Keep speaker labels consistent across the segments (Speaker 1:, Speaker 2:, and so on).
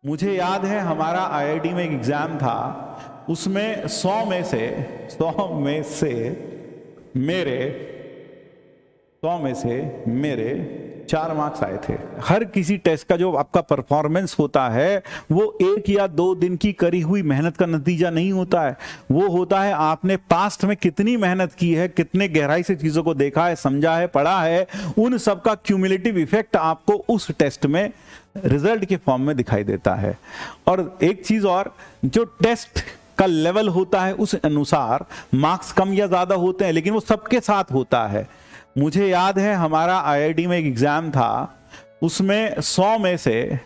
Speaker 1: मुझे याद है हमारा आईआईटी में एक एग्जाम था, उसमें 100 में से मेरे 4 मार्क्स आए थे। हर किसी टेस्ट का जो आपका परफॉर्मेंस होता है वो 1 या 2 दिन की करी हुई मेहनत का नतीजा नहीं होता है, वो होता है आपने पास्ट में कितनी मेहनत की है, कितने गहराई से चीजों को देखा है, समझा है, पढ़ा है, उन सब का क्यूमुलेटिव इफेक्ट आपको उस टेस्ट में रिजल्ट के फॉर्म में दिखाई देता है। और एक चीज और, जो टेस्ट का लेवल होता है उस अनुसार मार्क्स कम या ज्यादा होते हैं, लेकिन वो सबके साथ होता है। मुझे याद है हमारा आईआईटी में एक एग्जाम था, उसमें 100 में से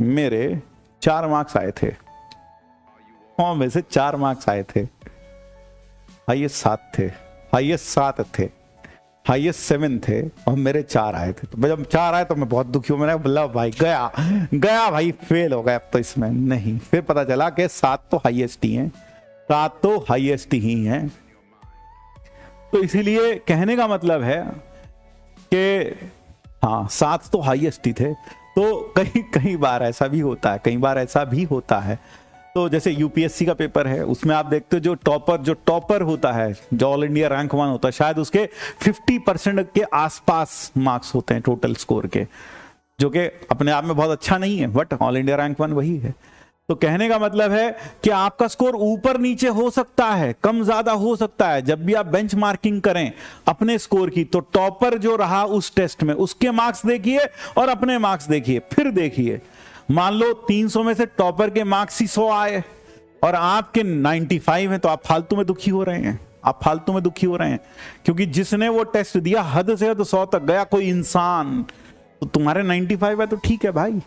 Speaker 1: मेरे 4 मार्क्स आए थे। 100 में से 4 मार्क्स आए थे। हाईएस्ट 7 थे, हाईएस्ट 7 थे और मेरे 4 आए थे। तो जब 4 आए तो मैं बहुत दुखी हूं। मैंने बोला भाई गया भाई, फेल हो गया अब तो इसमें नहीं। फिर पता चला कि 7 तो हाईएस्ट ही हैं। तो इसीलिए कहने का मतलब है कि हाँ, 7 तो हाईएस्ट ही थे। तो कई बार ऐसा भी होता है, तो जैसे यूपीएससी का पेपर है, उसमें आप देखते हो जो टॉपर होता है, जो ऑल इंडिया रैंक 1 होता है, शायद उसके 50% के आसपास मार्क्स होते हैं टोटल स्कोर के, जो कि अपने आप में बहुत अच्छा नहीं है, बट ऑल इंडिया रैंक 1 वही है। तो कहने का मतलब है कि आपका स्कोर ऊपर नीचे हो सकता है, कम ज्यादा हो सकता है। जब भी आप बेंचमार्किंग करें अपने स्कोर की, तो टॉपर जो रहा उस टेस्ट में, उसके मार्क्स देखिए और अपने मार्क्स देखिए, फिर देखिए। मान लो 300 में से टॉपर के मार्क्स ही 100 आए और आपके 95 हैं, तो आप फालतू में दुखी हो रहे हैं। क्योंकि जिसने वो टेस्ट दिया हद से हद 100 तक गया कोई इंसान, तो तुम्हारे 95 है तो ठीक है भाई।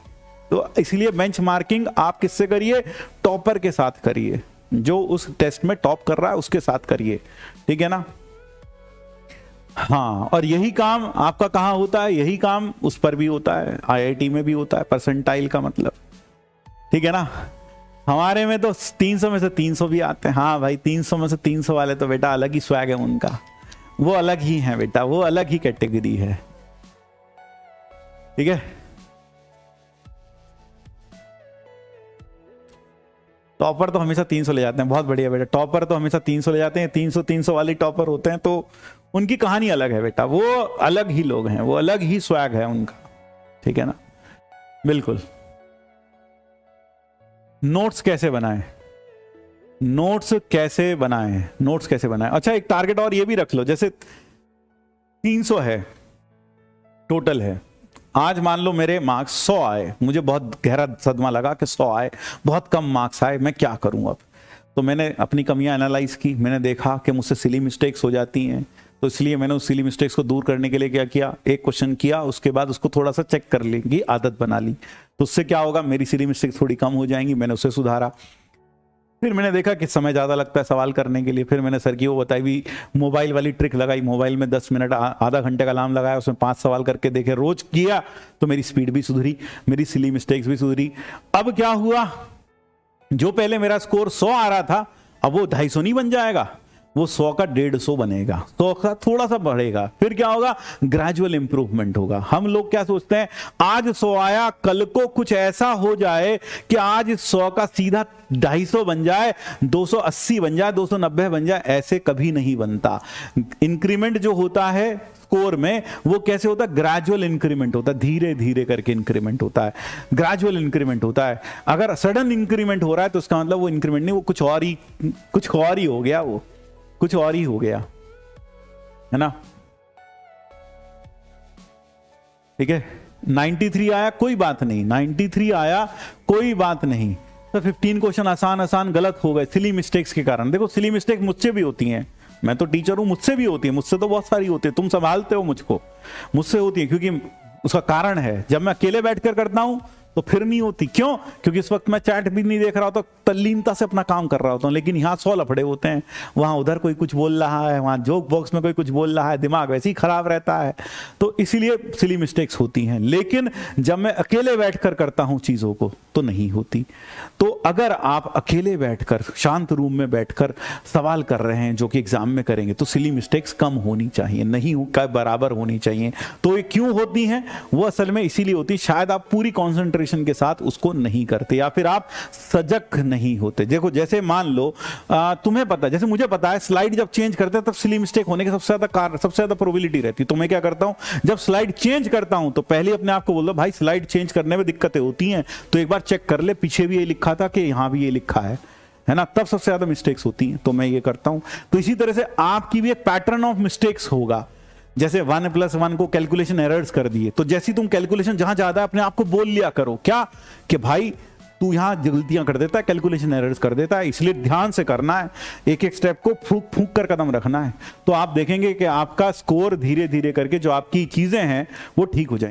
Speaker 1: तो इसलिए बेंचमार्किंग आप किससे करिए? टॉपर के साथ करिए, जो उस टेस्ट में टॉप कर रहा है उसके साथ करिए, ठीक है ना। हाँ, और यही काम आपका कहाँ होता है? यही काम उस पर भी होता है, आईआईटी में भी होता है, परसेंटाइल का मतलब, ठीक है ना। हमारे में तो 300 में से 300 भी आते हैं। हाँ भाई, 300 में से 300 वाले तो बेटा अलग ही स्वैग है उनका, वो अलग ही है बेटा, वो अलग ही कैटेगरी है, ठीक है। टॉपर तो हमेशा 300 ले जाते हैं, बहुत बढ़िया बेटा। टॉपर तो हमेशा 300 ले जाते हैं, 300 वाले टॉपर होते हैं, तो उनकी कहानी अलग है बेटा, वो अलग ही लोग हैं, वो अलग ही स्वैग है उनका, ठीक है ना। बिल्कुल। नोट्स कैसे बनाएं? अच्छा, एक टारगेट और ये भी रख लो, जैसे 300 है टोटल है, आज मान लो मेरे मार्क्स 100 आए, मुझे बहुत गहरा सदमा लगा कि 100 आए, बहुत कम मार्क्स आए, मैं क्या करूं अब। तो मैंने अपनी कमियां एनालाइज की, मैंने देखा कि मुझसे सिली मिस्टेक्स हो जाती हैं, तो इसलिए मैंने उस सिली मिस्टेक्स को दूर करने के लिए क्या किया, एक क्वेश्चन किया, उसके बाद उसको थोड़ा सा चेक कर लेंगी, आदत बना ली, तो उससे क्या होगा, मेरी सिली मिस्टेक्स थोड़ी कम हो जाएंगी, मैंने उसे सुधारा। फिर मैंने देखा कि समय ज़्यादा लगता है सवाल करने के लिए, फिर मैंने सर की वो बताई हुई मोबाइल वाली ट्रिक लगाई, मोबाइल में 10 मिनट आधा घंटे का अलार्म लगाया, उसमें 5 सवाल करके देखे, रोज किया, तो मेरी स्पीड भी सुधरी, मेरी सिली मिस्टेक्स भी सुधरी। अब क्या हुआ, जो पहले मेरा स्कोर 100 आ रहा था, अब वो 250 नहीं बन जाएगा, वो 100 का 150 बनेगा, 100 का थोड़ा सा बढ़ेगा। फिर क्या होगा, ग्रेजुअल इंप्रूवमेंट होगा। हम लोग क्या सोचते हैं, आज 100 आया, कल को कुछ ऐसा हो जाए कि आज 100 का सीधा 250 बन जाए, 280 बन जाए, 290 बन जाए, ऐसे कभी नहीं बनता। इंक्रीमेंट जो होता है स्कोर में, वो कैसे होता है, ग्रेजुअल इंक्रीमेंट होता है, धीरे धीरे करके इंक्रीमेंट होता है, ग्रेजुअल इंक्रीमेंट होता है। अगर सडन इंक्रीमेंट हो रहा है तो उसका मतलब वो इंक्रीमेंट नहीं, वो कुछ और ही हो गया, वो कुछ और ही हो गया, है ना, ठीक है। 93 आया, कोई बात नहीं, 93 आया, कोई बात नहीं। तो 15 क्वेश्चन आसान गलत हो गए सिली मिस्टेक्स के कारण। देखो, सिली मिस्टेक मुझसे भी होती हैं, मैं तो टीचर हूं, मुझसे भी होती है, मुझसे तो बहुत सारी होती है, तुम संभालते हो मुझको, मुझसे होती है, क्योंकि उसका कारण है, जब मैं अकेले बैठकर करता हूं तो फिर नहीं होती। क्यों? क्योंकि इस वक्त मैं चैट भी नहीं देख रहा होता, तल्लीनता से अपना काम कर रहा होता हूँ, लेकिन यहाँ 100 लफड़े होते हैं, वहाँ उधर कोई कुछ बोल रहा है, वहाँ जोक बॉक्स में कोई कुछ बोल रहा है, दिमाग वैसे ही खराब रहता है, तो इसीलिए सिली मिस्टेक्स होती हैं। लेकिन जब मैं अकेले बैठकर करता हूँ चीज़ों को तो नहीं होती। तो अगर आप अकेले बैठकर शांत रूम में बैठकर सवाल कर रहे हैं जो कि एग्जाम में करेंगे, तो सिली मिस्टेक्स कम होनी चाहिए, नहीं का बराबर होनी चाहिए। तो ये क्यों होती हैं? वो असल में इसीलिए होती है, शायद आप पूरी कंसंट्रेशन के साथ उसको नहीं करते, या फिर आप सजग नहीं होते। देखो जैसे मान लो तुम्हें पता, जैसे मुझे पता है स्लाइड जब चेंज करते हैं तब सिली मिस्टेक होने की सबसे ज्यादा प्रोबेबिलिटी रहती है। तो मैं क्या करता हूं, जब स्लाइड चेंज करता हूं तो पहले अपने आप को बोल दो भाई स्लाइड चेंज करने में दिक्कतें होती हैं, तो एक बार चेक कर ले पीछे भी ये लिखा था कि यहां भी ये लिखा है ना, तब सबसे ज्यादा मिस्टेक्स होती हैं। तो मैं ये करता हूं। तो इसी तरह से आपकी भी एक पैटर्न ऑफ मिस्टेक्स होगा। जैसे 1+1 को कैलकुलेशन एरर्स कर दिए, तो जैसी तुम कैलकुलेशन जहां ज्यादा अपने आप को बोल लिया करो क्या कि भाई तू यहां गलतियां कर देता है, कैलकुलेशन एरर्स कर देता है, इसलिए ध्यान से करना है, एक एक स्टेप को फूंक फूंक कर कदम रखना है। तो आप देखेंगे कि आपका स्कोर धीरे धीरे करके जो आपकी चीजें हैं वो ठीक हो जाएंगी।